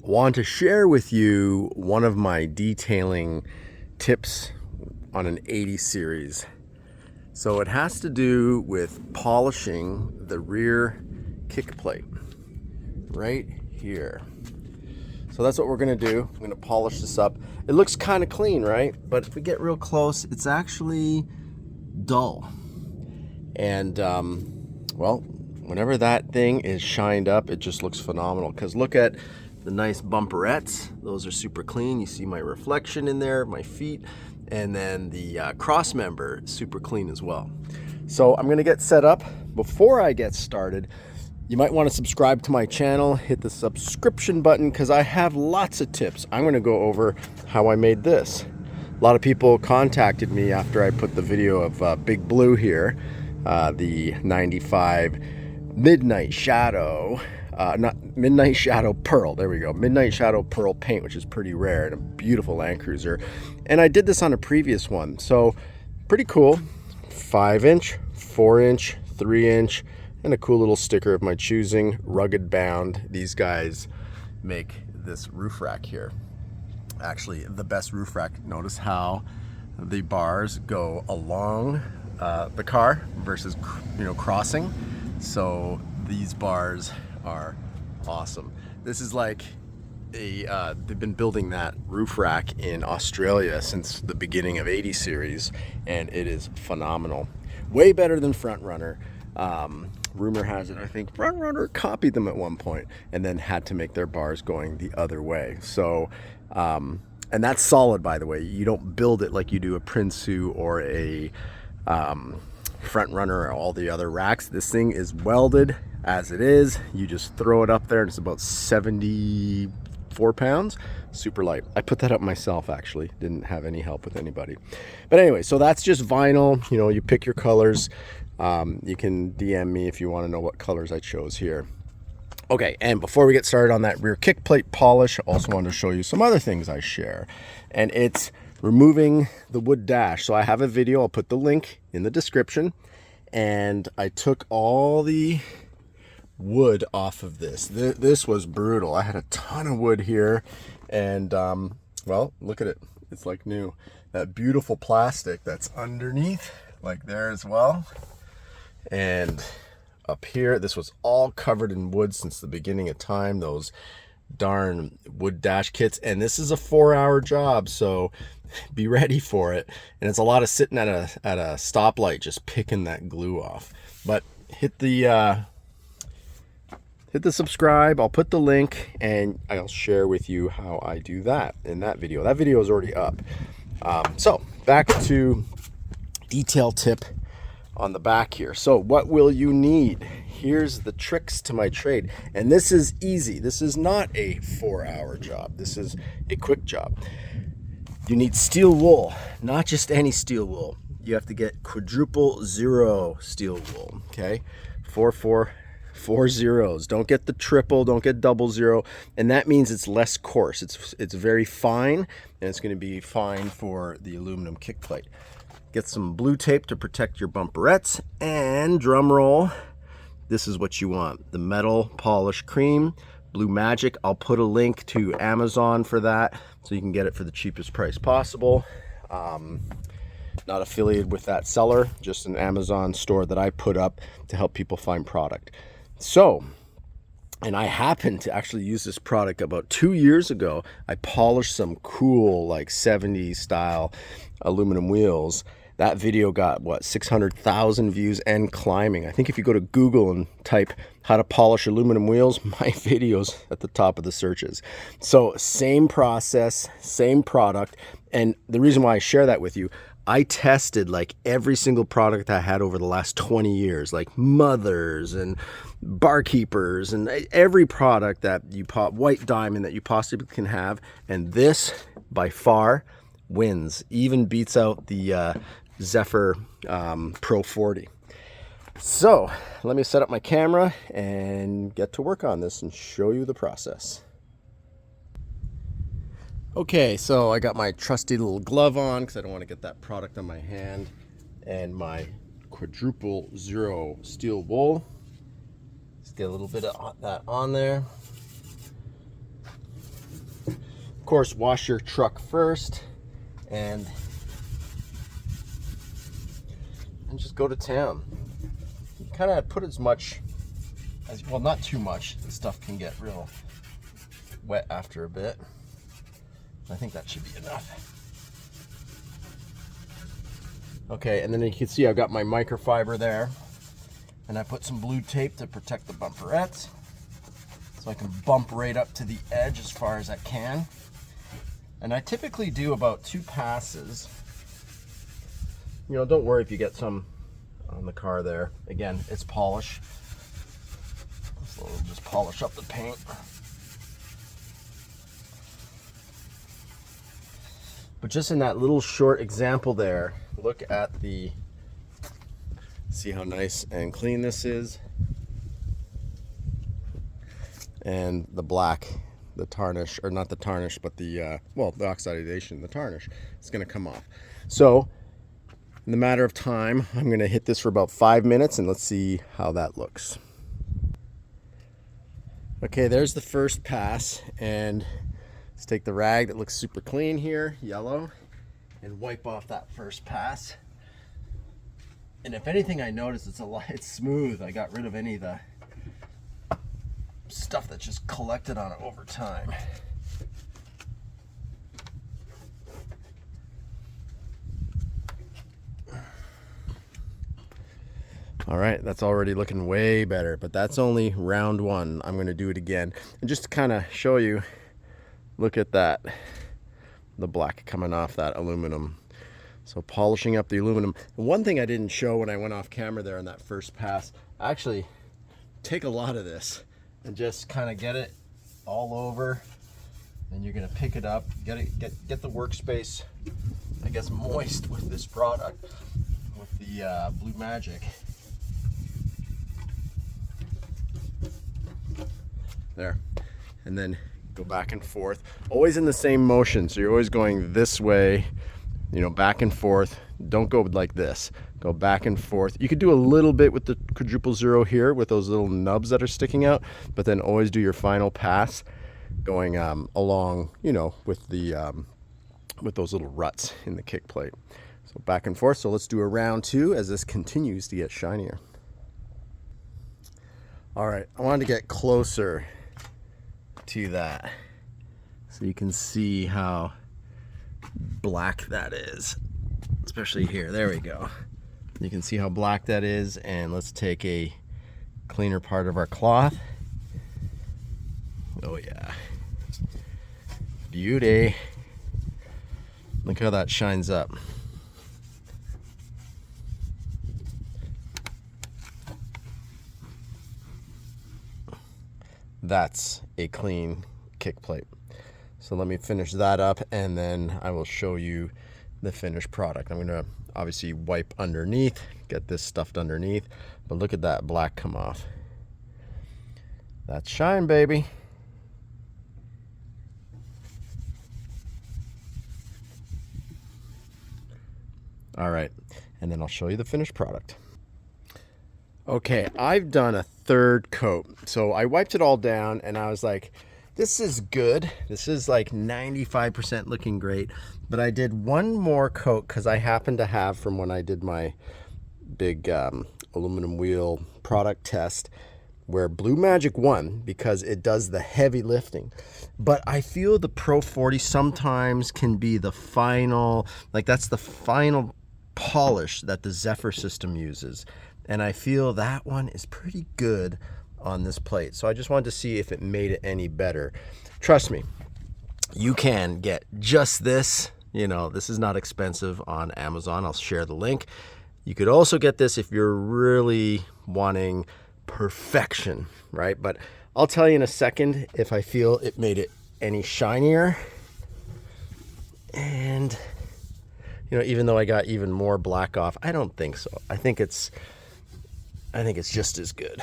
want to share with you one of my detailing tips on an 80 series. So it has to do with polishing the rear kick plate right here. So that's what we're gonna do. I'm gonna polish this up. It looks kind of clean, right? But if we get real close, it's actually dull. And well, whenever that thing is shined up, it just looks phenomenal. Because look at the nice bumperettes. Those are super clean. You see my reflection in there, my feet, and then the cross member is super clean as well. So I'm gonna get set up. Before I get started, you might want to subscribe to my channel, hit the subscription button, because I have lots of tips. I'm gonna go over how I made this. A lot of people contacted me after I put the video of Big Blue here, the 95 Midnight Shadow, not Midnight Shadow Pearl, there we go, Midnight Shadow Pearl paint, which is pretty rare and a beautiful landcruiser. And I did this on a previous one, so pretty cool. 5-inch, 4-inch, 3-inch, and a cool little sticker of my choosing, rugged bound. These guys make this roof rack here. Actually, the best roof rack. Notice how the bars go along the car versus, crossing. So these bars are awesome. This is like they've been building that roof rack in Australia since the beginning of 80 series, and it is phenomenal. Way better than Front Runner. Rumor has it, I think Front Runner copied them at one point and then had to make their bars going the other way. So, and that's solid, by the way. You don't build it like you do a Prinsu or a Front Runner or all the other racks. This thing is welded as it is. You just throw it up there and it's about 74 pounds. Super light. I put that up myself, actually. Didn't have any help with anybody. But anyway, so that's just vinyl. You pick your colors. You can DM me if you want to know what colors I chose here. Okay, and before we get started on that rear kick plate polish, I also wanted to show you some other things I share. And it's removing the wood dash. So I have a video, I'll put the link in the description. And I took all the wood off of this. This was brutal. I had a ton of wood here. And, well, look at it. It's like new. That beautiful plastic that's underneath, like there as well. And up here, this was all covered in wood since the beginning of time, those darn wood dash kits. And this is a 4-hour job, so be ready for it. And it's a lot of sitting at a stoplight just picking that glue off. But hit the subscribe. I'll put the link and I'll share with you how I do that in that video. That video is already up. So back to detail tip on the back here. So what will you need? Here's the tricks to my trade. And this is easy. This is not a 4-hour job. This is a quick job. You need steel wool, not just any steel wool. You have to get quadruple zero steel wool, okay? 4 zeros. Don't get the triple, don't get double zero. And that means it's less coarse. It's very fine, and it's gonna be fine for the aluminum kick plate. Get some blue tape to protect your bumperettes, and drum roll, this is what you want. The metal polish cream, Blue Magic. I'll put a link to Amazon for that so you can get it for the cheapest price possible. Not affiliated with that seller, just an Amazon store that I put up to help people find product. So, and I happened to actually use this product about 2 years ago. I polished some cool, like 70s style aluminum wheels. That video got, what, 600,000 views and climbing. I think if you go to Google and type how to polish aluminum wheels, my video's at the top of the searches. So same process, same product. And the reason why I share that with you, I tested like every single product I had over the last 20 years, like Mothers and Barkeepers and every product that you White Diamond that you possibly can have. And this by far wins, even beats out the Zephyr Pro 40. So let me set up my camera and get to work on this and show you the process. Okay, so I got my trusty little glove on because I don't want to get that product on my hand, and my quadruple zero steel wool. Just get a little bit of that on there. Of course, wash your truck first and just go to town. You kind of put as much as, well, not too much. The stuff can get real wet after a bit. I think that should be enough. Okay, and then you can see I've got my microfiber there, and I put some blue tape to protect the bumperettes so I can bump right up to the edge as far as I can. And I typically do about 2 passes. You know, don't worry if you get some on the car there. Again, it's polish. So we'll just polish up the paint. But just in that little short example there, look at the, see how nice and clean this is. And the black, the tarnish, or not the tarnish, but the, well, the oxidation, the tarnish, is gonna come off. So, in the matter of time, I'm gonna hit this for about 5 minutes and let's see how that looks. Okay, there's the first pass, and let's take the rag that looks super clean here, yellow, and wipe off that first pass. And if anything, I noticed it's smooth. I got rid of any of the stuff that just collected on it over time. All right, that's already looking way better, but that's only round 1. I'm going to do it again. And just to kind of show you, look at that, the black coming off that aluminum. So polishing up the aluminum. One thing I didn't show when I went off camera there on that first pass, actually take a lot of this and just kind of get it all over. And you're going to pick it up, get the workspace, I guess, moist with this product, with the Blue Magic. There, and then go back and forth, always in the same motion. So you're always going this way, you know, back and forth. Don't go like this, go back and forth. You could do a little bit with the quadruple zero here with those little nubs that are sticking out, but then always do your final pass going along, you know, with the with those little ruts in the kick plate. So back and forth. So let's do a round 2 as this continues to get shinier. All right, I wanted to get closer to that so you can see how black that is, especially here. There we go. You can see how black that is, and let's take a cleaner part of our cloth. Oh yeah, beauty. Look how that shines up. That's a clean kick plate. So let me finish that up and then I will show you the finished product. I'm gonna obviously wipe underneath, get this stuffed underneath, but look at that black come off. That's shine, baby. All right, and then I'll show you the finished product. Okay, I've done a 3rd coat. So I wiped it all down and I was like, this is good. This is like 95% looking great. But I did one more coat because I happened to have, from when I did my big aluminum wheel product test, where Blue Magic won because it does the heavy lifting. But I feel the Pro 40 sometimes can be the final, like that's the final polish that the Zephyr system uses. And I feel that one is pretty good on this plate. So I just wanted to see if it made it any better. Trust me, you can get just this. You know, this is not expensive on Amazon. I'll share the link. You could also get this if you're really wanting perfection, right? But I'll tell you in a second if I feel it made it any shinier. And, you know, even though I got even more black off, I don't think so. I think it's just as good.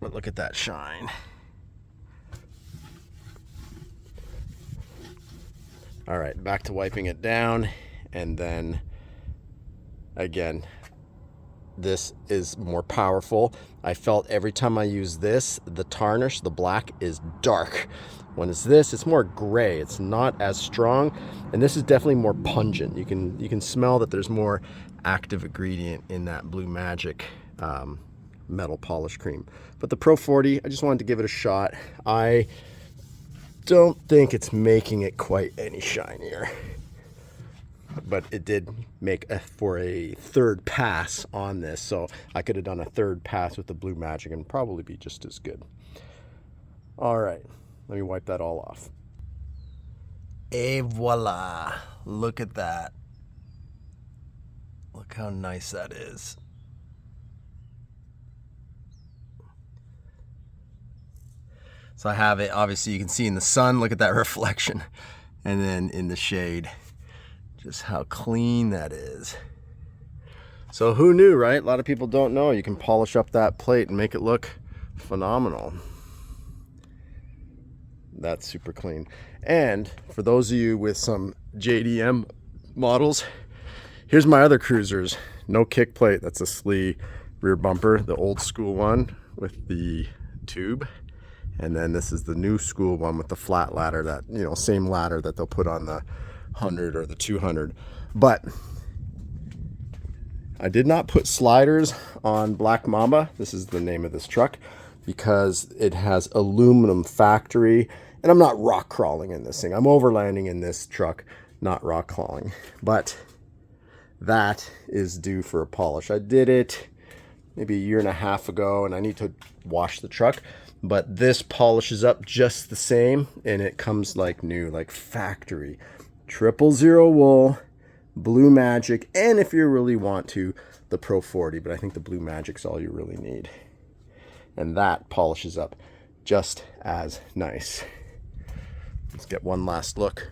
But look at that shine. All right, back to wiping it down, and then again, this is more powerful. I felt every time I use this, the tarnish, the black, is dark. When it's this, it's more gray. It's not as strong, and this is definitely more pungent. You can smell that there's more active ingredient in that Blue Magic metal polish cream. But the Pro 40, I just wanted to give it a shot. I don't think it's making it quite any shinier, but it did make for a third pass on this, so I could have done a third pass with the Blue Magic and probably be just as good. All right, let me wipe that all off. Et voila, look at that. Look how nice that is. So I have it, obviously you can see in the sun, look at that reflection, and then in the shade, just how clean that is. So who knew, right? A lot of people don't know you can polish up that plate and make it look phenomenal. That's super clean. And for those of you with some JDM models, here's my other cruisers. No kick plate, that's a SLE rear bumper, the old school one with the tube. And then this is the new school one with the flat ladder, that, you know, same ladder that they'll put on the 100 or the 200. But I did not put sliders on Black Mamba. This is the name of this truck, because it has aluminum factory, and I'm not rock crawling in this thing. I'm overlanding in this truck, not rock crawling. But that is due for a polish. I did it maybe a year and a half ago, and I need to wash the truck. But this polishes up just the same, and it comes like new, like factory. 000 wool, Blue Magic, and if you really want to, the Pro 40, but I think the Blue Magic's all you really need. And that polishes up just as nice. Let's get one last look.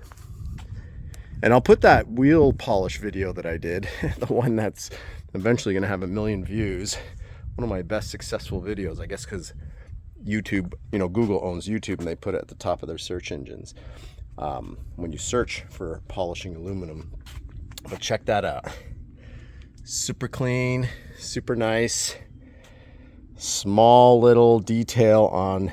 And I'll put that wheel polish video that I did, the one that's eventually going to have 1 million views, one of my best successful videos, I guess, because YouTube, you know, Google owns YouTube, and they put it at the top of their search engines when you search for polishing aluminum. But check that out. Super clean, super nice, small little detail on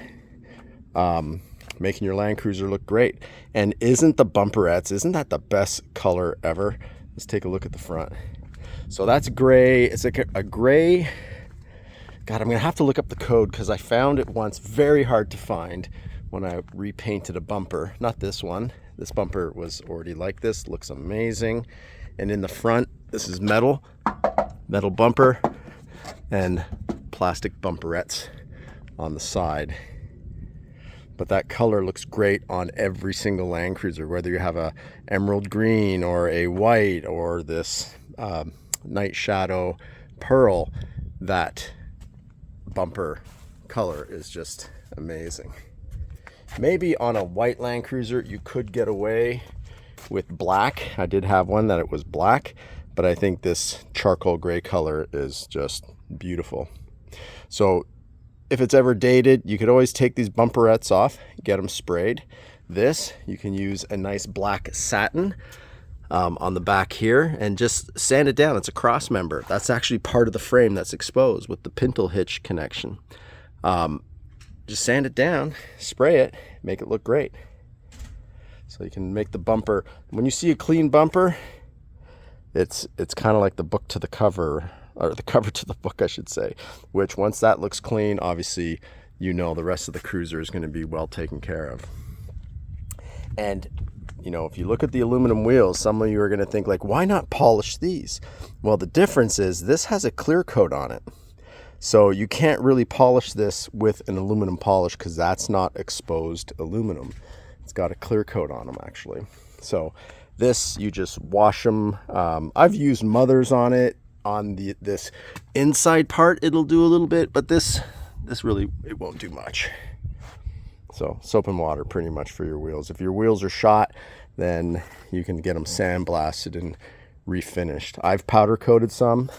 making your LandCruiser look great. And isn't the bumperettes, isn't that the best color ever? Let's take a look at the front. So that's gray. It's like a gray. God, I'm gonna have to look up the code, because I found it once very hard to find when I repainted a bumper. Not this one. This bumper was already like this. Looks amazing. And in the front, this is metal bumper, and plastic bumperettes on the side. But that color looks great on every single LandCruiser, whether you have a emerald green or a white or this night shadow pearl. That bumper color is just amazing. Maybe on a white LandCruiser you could get away with black. I did have one that it was black, but I think this charcoal gray color is just beautiful. So if it's ever dated, you could always take these bumperettes off, get them sprayed. This, you can use a nice black satin on the back here and just sand it down. It's a cross member. That's actually part of the frame that's exposed with the pintle hitch connection. Just sand it down, spray it, make it look great. So you can make the bumper, when you see a clean bumper, it's kind of like the book to the cover, or the cover to the book, I should say, which once that looks clean, obviously, you know the rest of the cruiser is going to be well taken care of. And you know, if you look at the aluminum wheels, some of you are going to think like, why not polish these? Well, the difference is this has a clear coat on it. So you can't really polish this with an aluminum polish, because that's not exposed aluminum. It's got a clear coat on them, actually. So this, you just wash them. I've used mothers on it. On this inside part, it'll do a little bit, but this really, it won't do much. So soap and water pretty much for your wheels. If your wheels are shot, then you can get them sandblasted and refinished. I've powder coated some.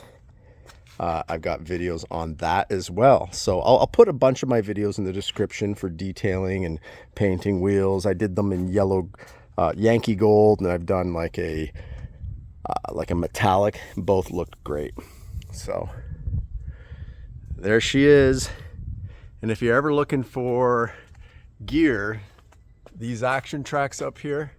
I've got videos on that as well. So I'll put a bunch of my videos in the description for detailing and painting wheels. I did them in yellow Yankee gold, and I've done like a metallic. Both looked great. So there she is. And if you're ever looking for gear, these action tracks up here,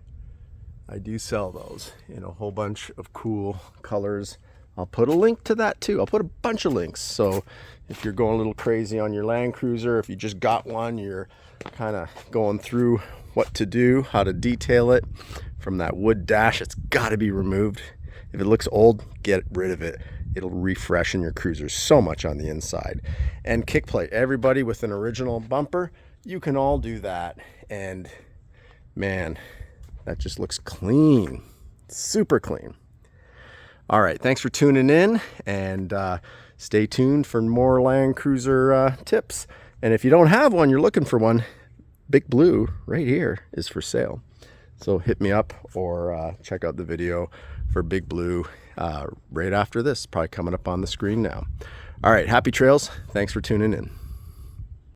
I do sell those in a whole bunch of cool colors. I'll put a link to that too. I'll put a bunch of links. So if you're going a little crazy on your landcruiser, if you just got one, you're kind of going through what to do, how to detail it from that wood dash, it's got to be removed. If it looks old, get rid of it. It'll refreshen your cruiser so much on the inside. And kick plate, everybody with an original bumper, you can all do that. And man, that just looks clean, super clean. All right, thanks for tuning in, and stay tuned for more landcruiser tips. And if you don't have one, you're looking for one, Big Blue right here is for sale. So hit me up or check out the video for Big Blue right after this, probably coming up on the screen now. All right, happy trails. Thanks for tuning in.